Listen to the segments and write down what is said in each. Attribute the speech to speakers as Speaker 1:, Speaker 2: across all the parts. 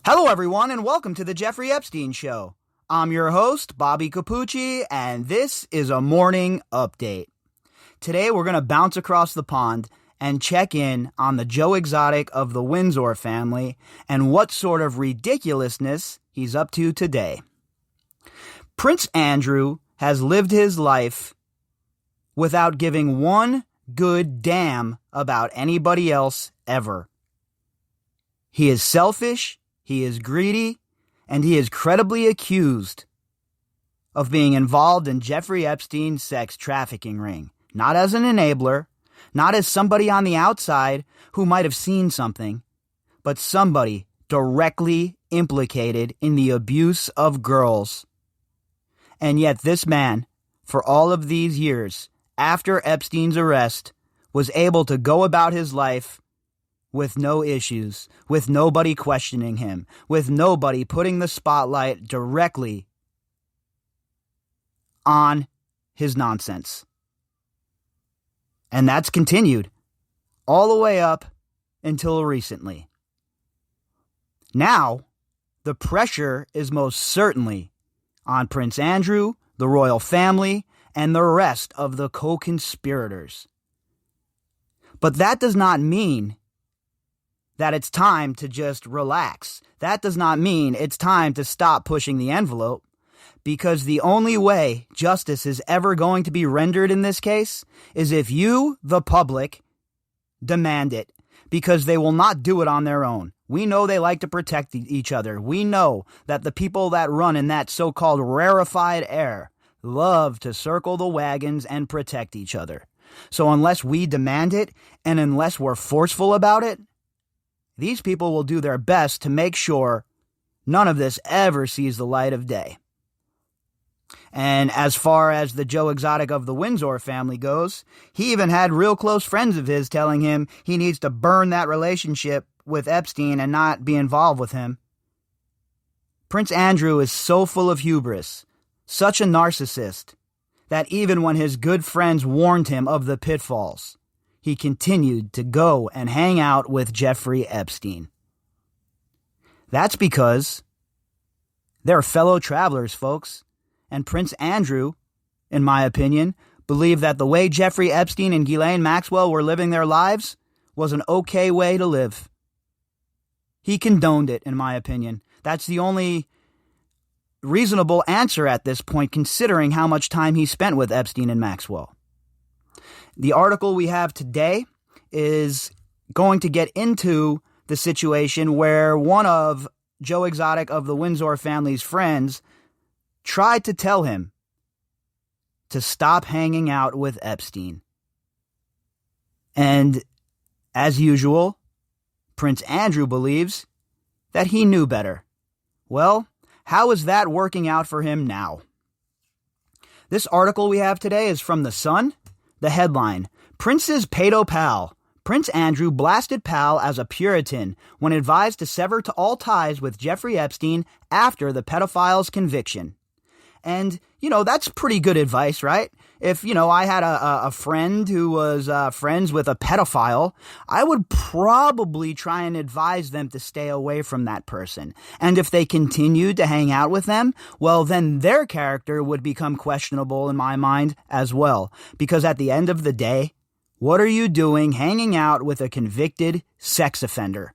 Speaker 1: Hello, everyone, and welcome to the Jeffrey Epstein Show. I'm your host, Bobbycapucci, and this is a morning update. Today, we're going to bounce across the pond and check in on the Joe Exotic of the Windsor family and what sort of ridiculousness he's up to today. Prince Andrew has lived his life without giving one good damn about anybody else ever. He is selfish, he is greedy, and he is credibly accused of being involved in Jeffrey Epstein's sex trafficking ring. Not as an enabler, not as somebody on the outside who might have seen something, but somebody directly implicated in the abuse of girls. And yet this man, for all of these years, after Epstein's arrest, was able to go about his life with no issues, with nobody questioning him, with nobody putting the spotlight directly on his nonsense. And that's continued all the way up until recently. Now, the pressure is most certainly on Prince Andrew, the royal family, and the rest of the co-conspirators. But that does not mean that it's time to just relax. That does not mean it's time to stop pushing the envelope, because the only way justice is ever going to be rendered in this case is if you, the public, demand it, because they will not do it on their own. We know they like to protect each other. We know that the people that run in that so-called rarefied air love to circle the wagons and protect each other. So unless we demand it, and unless we're forceful about it, these people will do their best to make sure none of this ever sees the light of day. And as far as the Joe Exotic of the Windsor family goes, he even had real close friends of his telling him he needs to burn that relationship with Epstein and not be involved with him. Prince Andrew is so full of hubris, such a narcissist, that even when his good friends warned him of the pitfalls, he continued to go and hang out with Jeffrey Epstein. That's because they're fellow travelers, folks. And Prince Andrew, in my opinion, believed that the way Jeffrey Epstein and Ghislaine Maxwell were living their lives was an okay way to live. He condoned it, in my opinion. That's the only reasonable answer at this point, considering how much time he spent with Epstein and Maxwell. The article we have today is going to get into the situation where one of Joe Exotic of the Windsor family's friends tried to tell him to stop hanging out with Epstein. And, as usual, Prince Andrew believes that he knew better. Well, how is that working out for him now? This article we have today is from The Sun. The headline, Prince's Pedo Pal. Prince Andrew blasted pal as a Puritan when advised to sever to all ties with Jeffrey Epstein after the pedophile's conviction. And, that's pretty good advice, right? If, I had a friend who was friends with a pedophile, I would probably try and advise them to stay away from that person. And if they continued to hang out with them, well, then their character would become questionable in my mind as well. Because at the end of the day, what are you doing hanging out with a convicted sex offender?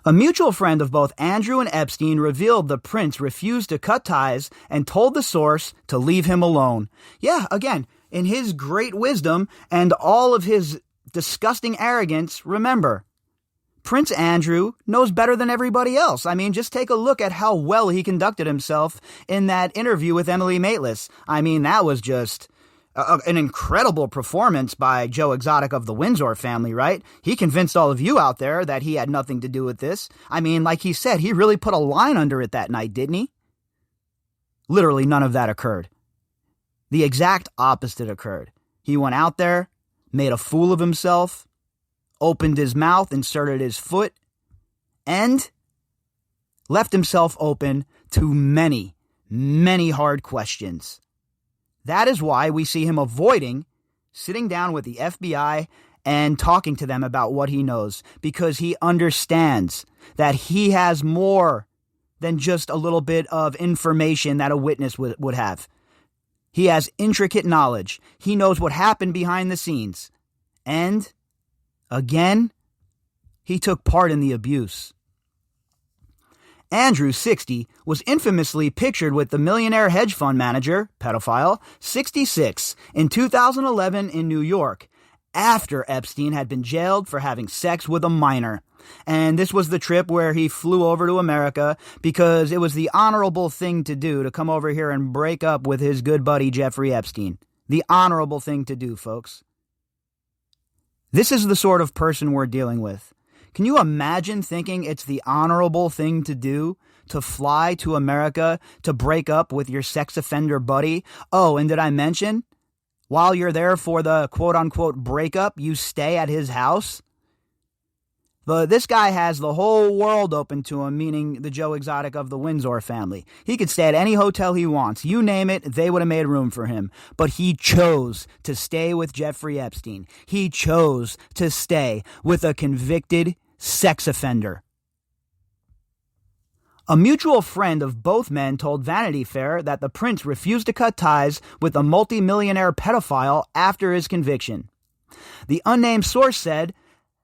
Speaker 1: A mutual friend of both Andrew and Epstein revealed the prince refused to cut ties and told the source to leave him alone. Yeah, again, in his great wisdom and all of his disgusting arrogance, remember, Prince Andrew knows better than everybody else. I mean, just take a look at how well he conducted himself in that interview with Emily Maitlis. I mean, that was just an incredible performance by Joe Exotic of the Windsor family, right? He convinced all of you out there that he had nothing to do with this. I mean, like he said, he really put a line under it that night, didn't he? Literally none of that occurred. The exact opposite occurred. He went out there, made a fool of himself, opened his mouth, inserted his foot, and left himself open to many, many hard questions. That is why we see him avoiding sitting down with the FBI and talking to them about what he knows, because he understands that he has more than just a little bit of information that a witness would have. He has intricate knowledge. He knows what happened behind the scenes. And, again, he took part in the abuse. Andrew, 60, was infamously pictured with the millionaire hedge fund manager, pedophile, 66, in 2011 in New York, after Epstein had been jailed for having sex with a minor. And this was the trip where he flew over to America because it was the honorable thing to do to come over here and break up with his good buddy Jeffrey Epstein. The honorable thing to do, folks. This is the sort of person we're dealing with. Can you imagine thinking it's the honorable thing to do to fly to America to break up with your sex offender buddy? Oh, and did I mention, while you're there for the quote-unquote breakup, you stay at his house? This guy has the whole world open to him, meaning the Joe Exotic of the Windsor family. He could stay at any hotel he wants. You name it, they would have made room for him. But he chose to stay with Jeffrey Epstein. He chose to stay with a convicted sex offender. A mutual friend of both men told Vanity Fair that the prince refused to cut ties with a multimillionaire pedophile after his conviction. The unnamed source said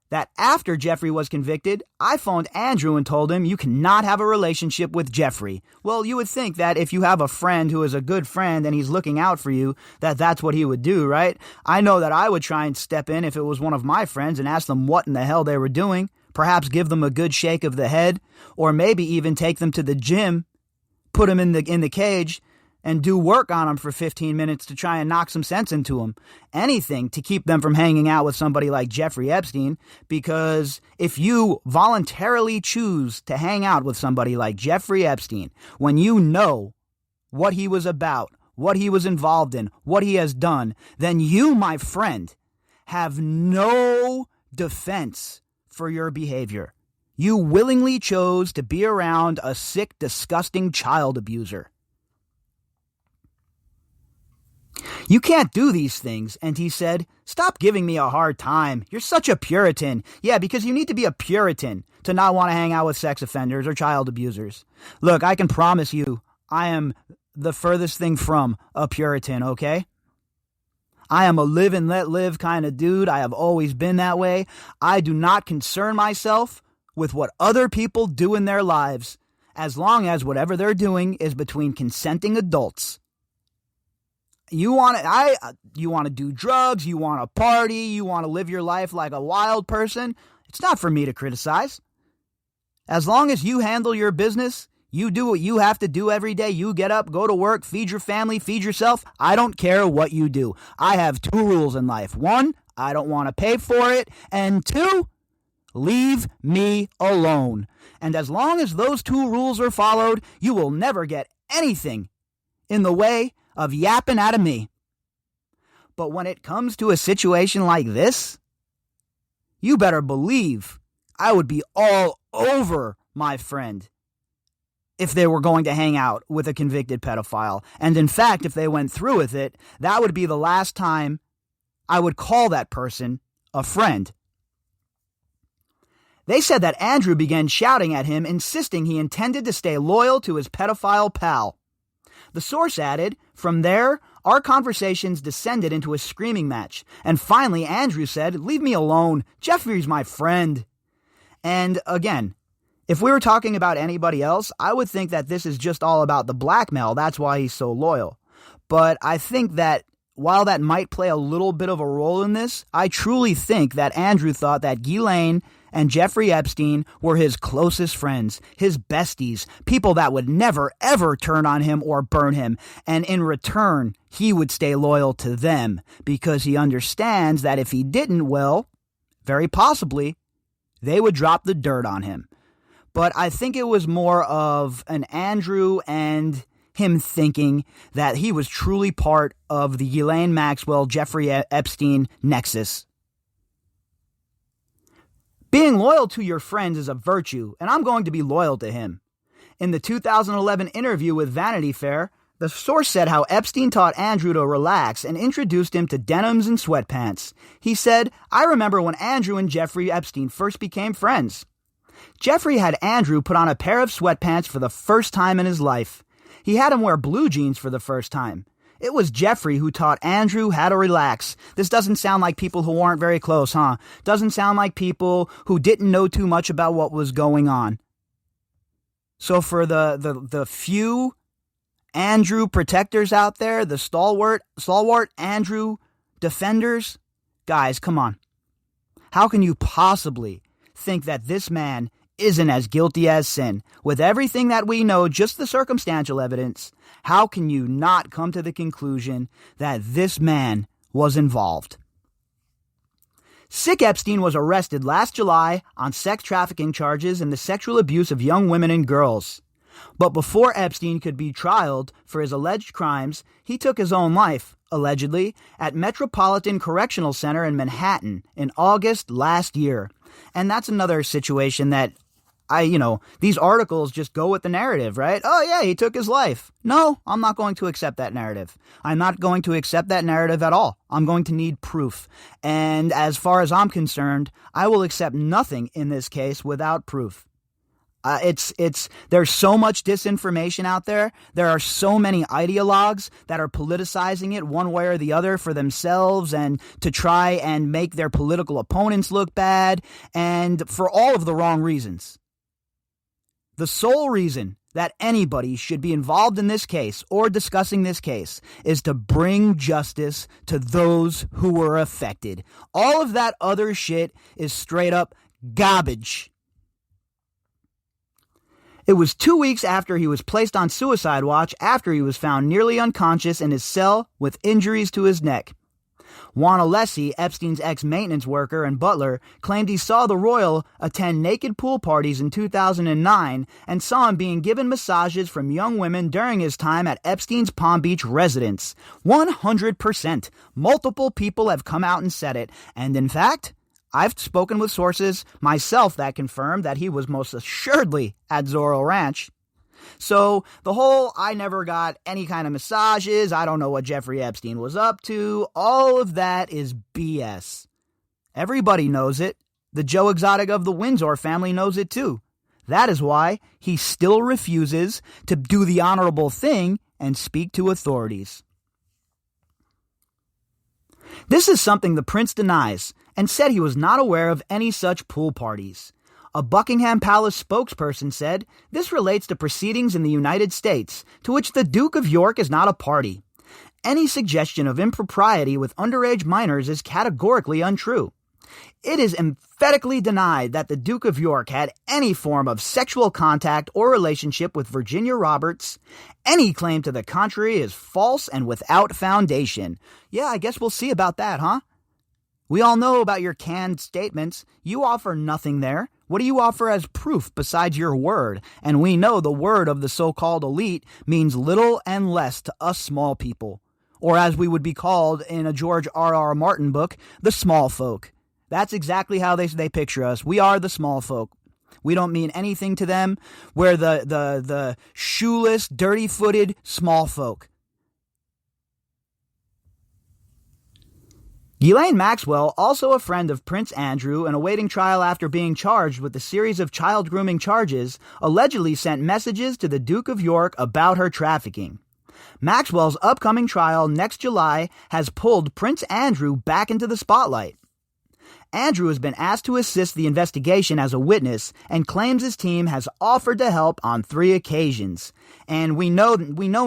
Speaker 1: that after Jeffrey was convicted, I phoned Andrew and told him you cannot have a relationship with Jeffrey. Well, you would think that if you have a friend who is a good friend and he's looking out for you, that's what he would do, right? I know that I would try and step in if it was one of my friends and ask them what in the hell they were doing. Perhaps give them a good shake of the head, or maybe even take them to the gym, put them in the cage, and do work on them for 15 minutes to try and knock some sense into them. Anything to keep them from hanging out with somebody like Jeffrey Epstein, because if you voluntarily choose to hang out with somebody like Jeffrey Epstein, when you know what he was about, what he was involved in, what he has done, then you, my friend, have no defense for your behavior. You willingly chose to be around a sick, disgusting child abuser. You can't do these things. And he said, stop giving me a hard time. You're such a Puritan. Yeah, because you need to be a Puritan to not want to hang out with sex offenders or child abusers. Look, I can promise you, I am the furthest thing from a Puritan, okay? I am a live and let live kind of dude. I have always been that way. I do not concern myself with what other people do in their lives, as long as whatever they're doing is between consenting adults. You want to do drugs, you want to party, you want to live your life like a wild person. It's not for me to criticize. As long as you handle your business, you do what you have to do every day. You get up, go to work, feed your family, feed yourself. I don't care what you do. I have two rules in life. One, I don't want to pay for it. And two, leave me alone. And as long as those two rules are followed, you will never get anything in the way of yapping out of me. But when it comes to a situation like this, you better believe I would be all over my friend if they were going to hang out with a convicted pedophile. And in fact, if they went through with it, that would be the last time I would call that person a friend. They said that Andrew began shouting at him, insisting he intended to stay loyal to his pedophile pal. The source added, from there, our conversations descended into a screaming match. And finally, Andrew said, leave me alone. Jeffrey's my friend. And again, if we were talking about anybody else, I would think that this is just all about the blackmail. That's why he's so loyal. But I think that while that might play a little bit of a role in this, I truly think that Andrew thought that Ghislaine and Jeffrey Epstein were his closest friends, his besties, people that would never, ever turn on him or burn him. And in return, he would stay loyal to them because he understands that if he didn't, well, very possibly, they would drop the dirt on him. But I think it was more of an Andrew and him thinking that he was truly part of the Ghislaine Maxwell, Jeffrey Epstein nexus. Being loyal to your friends is a virtue, and I'm going to be loyal to him. In the 2011 interview with Vanity Fair, The source said how Epstein taught Andrew to relax and introduced him to denims and sweatpants. He said, "I remember when Andrew and Jeffrey Epstein first became friends. Jeffrey had Andrew put on a pair of sweatpants for the first time in his life. He had him wear blue jeans for the first time. It was Jeffrey who taught Andrew how to relax." This doesn't sound like people who aren't very close, huh? Doesn't sound like people who didn't know too much about what was going on. So for the few Andrew protectors out there, the stalwart Andrew defenders, guys, come on. How can you possibly think that this man isn't as guilty as sin? With everything that we know, just the circumstantial evidence, how can you not come to the conclusion that this man was involved? Sick Epstein was arrested last July on sex trafficking charges and the sexual abuse of young women and girls. But before Epstein could be trialed for his alleged crimes, he took his own life, allegedly, at Metropolitan Correctional Center in Manhattan in August last year. And that's another situation that these articles just go with the narrative, right? Oh yeah, he took his life. No, I'm not going to accept that narrative. I'm not going to accept that narrative at all. I'm going to need proof. And as far as I'm concerned, I will accept nothing in this case without proof. There's so much disinformation out there. There are so many ideologues that are politicizing it one way or the other for themselves and to try and make their political opponents look bad, and for all of the wrong reasons. The sole reason that anybody should be involved in this case or discussing this case is to bring justice to those who were affected. All of that other shit is straight up garbage. It was 2 weeks after he was placed on suicide watch after he was found nearly unconscious in his cell with injuries to his neck. Juan Alessi, Epstein's ex-maintenance worker and butler, claimed he saw the royal attend naked pool parties in 2009 and saw him being given massages from young women during his time at Epstein's Palm Beach residence. 100%. Multiple people have come out and said it, and in fact, I've spoken with sources myself that confirmed that he was most assuredly at Zorro Ranch. So the whole "I never got any kind of massages, I don't know what Jeffrey Epstein was up to," all of that is BS. Everybody knows it. The Joe Exotic of the Windsor family knows it too. That is why he still refuses to do the honorable thing and speak to authorities. This is something the prince denies and said he was not aware of any such pool parties. A Buckingham Palace spokesperson said, "This relates to proceedings in the United States, to which the Duke of York is not a party. Any suggestion of impropriety with underage minors is categorically untrue. It is emphatically denied that the Duke of York had any form of sexual contact or relationship with Virginia Roberts. Any claim to the contrary is false and without foundation." Yeah, I guess we'll see about that, huh? We all know about your canned statements. You offer nothing there. What do you offer as proof besides your word? And we know the word of the so-called elite means little and less to us small people. Or as we would be called in a George R.R. Martin book, the small folk. That's exactly how they picture us. We are the small folk. We don't mean anything to them. We're the shoeless, dirty-footed small folk. Ghislaine Maxwell, also a friend of Prince Andrew and awaiting trial after being charged with a series of child grooming charges, allegedly sent messages to the Duke of York about her trafficking. Maxwell's upcoming trial next July has pulled Prince Andrew back into the spotlight. Andrew has been asked to assist the investigation as a witness and claims his team has offered to help on 3 occasions. And we know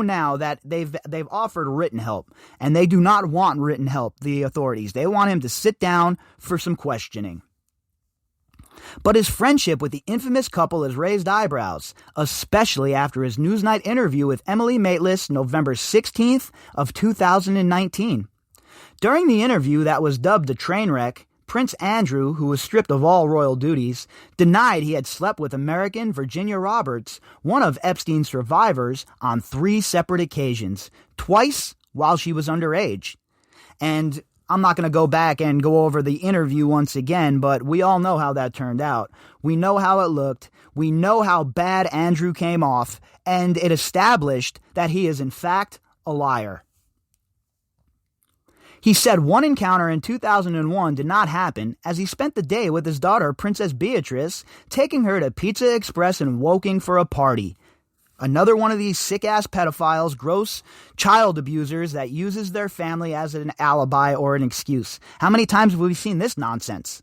Speaker 1: now that they've offered written help, and they do not want written help, the authorities. They want him to sit down for some questioning. But his friendship with the infamous couple has raised eyebrows, especially after his Newsnight interview with Emily Maitlis November 16th of 2019. During the interview that was dubbed a train wreck, Prince Andrew, who was stripped of all royal duties, denied he had slept with American Virginia Roberts, one of Epstein's survivors, on 3 separate occasions, twice while she was underage. And I'm not going to go back and go over the interview once again, but we all know how that turned out. We know how it looked. We know how bad Andrew came off, and it established that he is in fact a liar. He said one encounter in 2001 did not happen, as he spent the day with his daughter, Princess Beatrice, taking her to Pizza Express in Woking for a party. Another one of these sick-ass pedophiles, gross child abusers that uses their family as an alibi or an excuse. How many times have we seen this nonsense?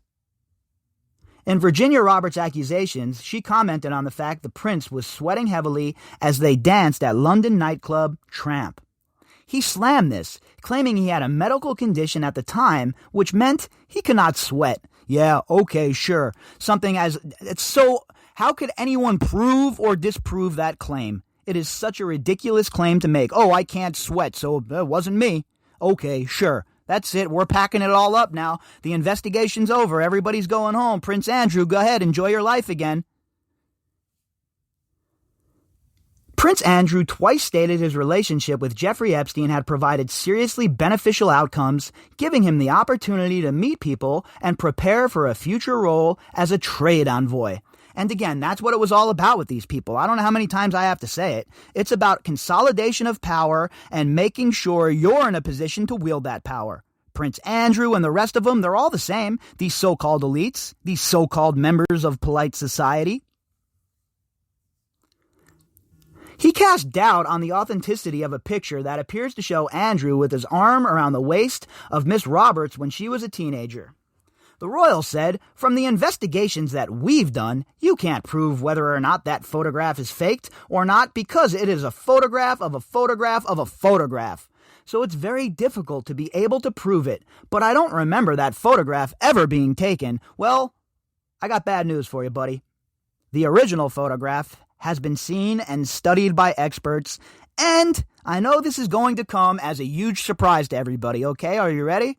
Speaker 1: In Virginia Roberts' accusations, she commented on the fact the prince was sweating heavily as they danced at London nightclub Tramp. He slammed this, claiming he had a medical condition at the time, which meant he could not sweat. Yeah, okay, sure. Something as... It's so... How could anyone prove or disprove that claim? It is such a ridiculous claim to make. Oh, I can't sweat, so it wasn't me. Okay, sure. That's it. We're packing it all up now. The investigation's over. Everybody's going home. Prince Andrew, go ahead. Enjoy your life again. Prince Andrew twice stated his relationship with Jeffrey Epstein had provided seriously beneficial outcomes, giving him the opportunity to meet people and prepare for a future role as a trade envoy. And again, that's what it was all about with these people. I don't know how many times I have to say it. It's about consolidation of power and making sure you're in a position to wield that power. Prince Andrew and the rest of them, they're all the same. These so-called elites, these so-called members of polite society. He cast doubt on the authenticity of a picture that appears to show Andrew with his arm around the waist of Miss Roberts when she was a teenager. The royal said, "From the investigations that we've done, you can't prove whether or not that photograph is faked or not because it is a photograph of a photograph of a photograph. So it's very difficult to be able to prove it, but I don't remember that photograph ever being taken." Well, I got bad news for you, buddy. The original photograph has been seen and studied by experts, and I know this is going to come as a huge surprise to everybody, okay? Are you ready?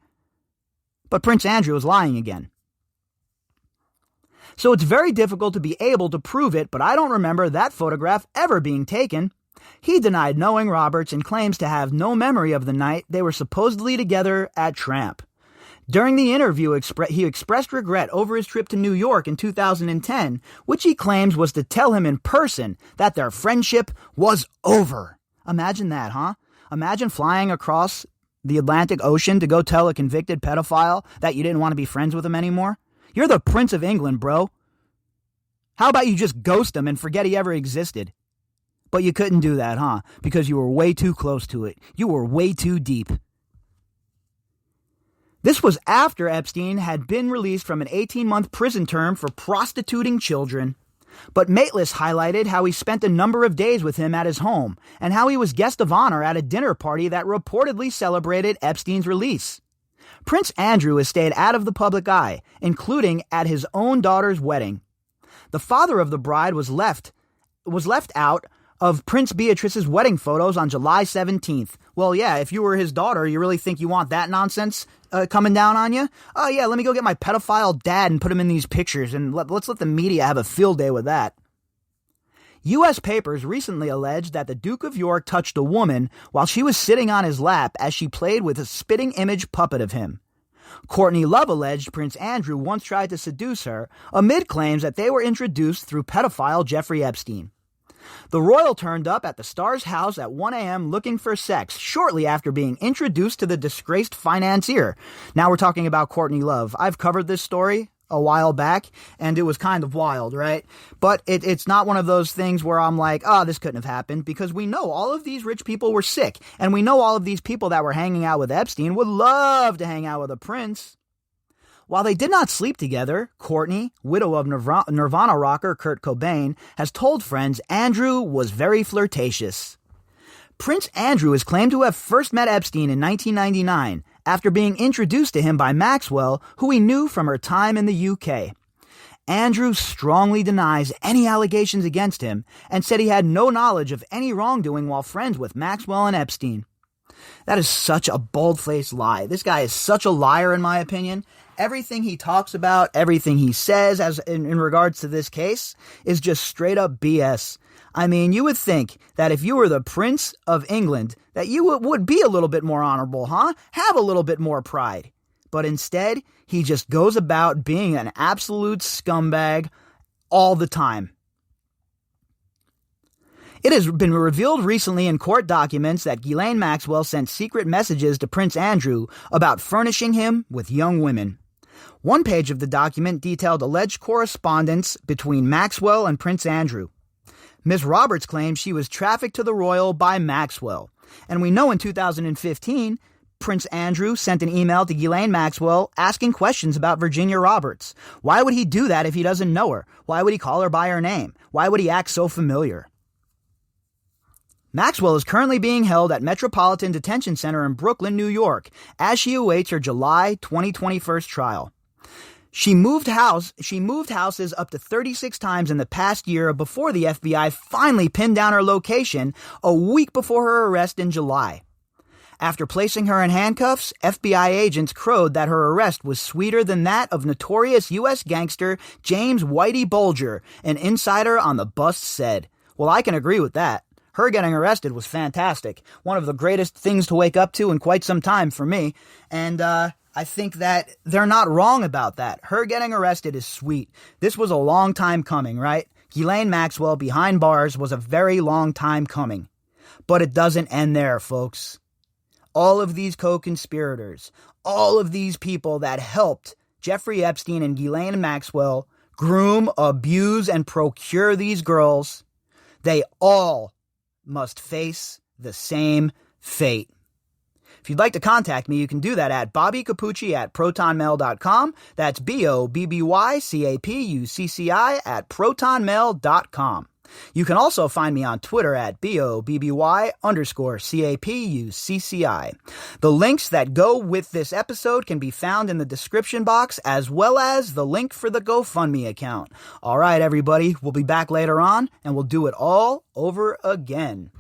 Speaker 1: But Prince Andrew is lying again. So it's very difficult to be able to prove it, but I don't remember that photograph ever being taken. He denied knowing Roberts and claims to have no memory of the night they were supposedly together at Tramp. During the interview, he expressed regret over his trip to New York in 2010, which he claims was to tell him in person that their friendship was over. Imagine that, huh? Imagine flying across the Atlantic Ocean to go tell a convicted pedophile that you didn't want to be friends with him anymore. You're the Prince of England, bro. How about you just ghost him and forget he ever existed? But you couldn't do that, huh? Because you were way too close to it. You were way too deep. This was after Epstein had been released from an 18-month prison term for prostituting children. But Mateless highlighted how he spent a number of days with him at his home, and how he was guest of honor at a dinner party that reportedly celebrated Epstein's release. Prince Andrew has stayed out of the public eye, including at his own daughter's wedding. The father of the bride was left out of Prince Beatrice's wedding photos on July 17th. Well, yeah, if you were his daughter, you really think you want that nonsense coming down on you? Oh, yeah, let me go get my pedophile dad and put him in these pictures, and let's let the media have a field day with that. U.S. papers recently alleged that the Duke of York touched a woman while she was sitting on his lap as she played with a spitting image puppet of him. Courtney Love alleged Prince Andrew once tried to seduce her, amid claims that they were introduced through pedophile Jeffrey Epstein. The royal turned up at the star's house at 1 a.m. looking for sex shortly after being introduced to the disgraced financier. Now we're talking about Courtney Love. I've covered this story a while back, and it was kind of wild, right? But it's not one of those things where I'm like, oh, this couldn't have happened, because we know all of these rich people were sick, and we know all of these people that were hanging out with Epstein would love to hang out with a prince. While they did not sleep together, Courtney, widow of Nirvana rocker Kurt Cobain, has told friends Andrew was very flirtatious. Prince Andrew is claimed to have first met Epstein in 1999 after being introduced to him by Maxwell, who he knew from her time in the UK. Andrew strongly denies any allegations against him and said he had no knowledge of any wrongdoing while friends with Maxwell and Epstein. That is such a bold-faced lie. This guy is such a liar, in my opinion. Everything he talks about, everything he says as in regards to this case is just straight up BS. I mean, you would think that if you were the Prince of England, that you would be a little bit more honorable, huh? Have a little bit more pride. But instead, he just goes about being an absolute scumbag all the time. It has been revealed recently in court documents that Ghislaine Maxwell sent secret messages to Prince Andrew about furnishing him with young women. One page of the document detailed alleged correspondence between Maxwell and Prince Andrew. Miss Roberts claimed she was trafficked to the royal by Maxwell. And we know in 2015, Prince Andrew sent an email to Ghislaine Maxwell asking questions about Virginia Roberts. Why would he do that if he doesn't know her? Why would he call her by her name? Why would he act so familiar? Maxwell is currently being held at Metropolitan Detention Center in Brooklyn, New York, as she awaits her July 2021 trial. She moved houses up to 36 times in the past year before the FBI finally pinned down her location a week before her arrest in July. After placing her in handcuffs, FBI agents crowed that her arrest was sweeter than that of notorious U.S. gangster James Whitey Bulger, an insider on the bust said. Well, I can agree with that. Her getting arrested was fantastic. One of the greatest things to wake up to in quite some time for me. And I think that they're not wrong about that. Her getting arrested is sweet. This was a long time coming, right? Ghislaine Maxwell behind bars was a very long time coming. But it doesn't end there, folks. All of these co-conspirators, all of these people that helped Jeffrey Epstein and Ghislaine Maxwell groom, abuse, and procure these girls, they all must face the same fate. If you'd like to contact me, you can do that at bobbycapucci@protonmail.com. That's BOBBYCAPUCCI@protonmail.com. You can also find me on Twitter at BOBBY_CAPUCCI. The links that go with this episode can be found in the description box, as well as the link for the GoFundMe account. All right, everybody, we'll be back later on, and we'll do it all over again.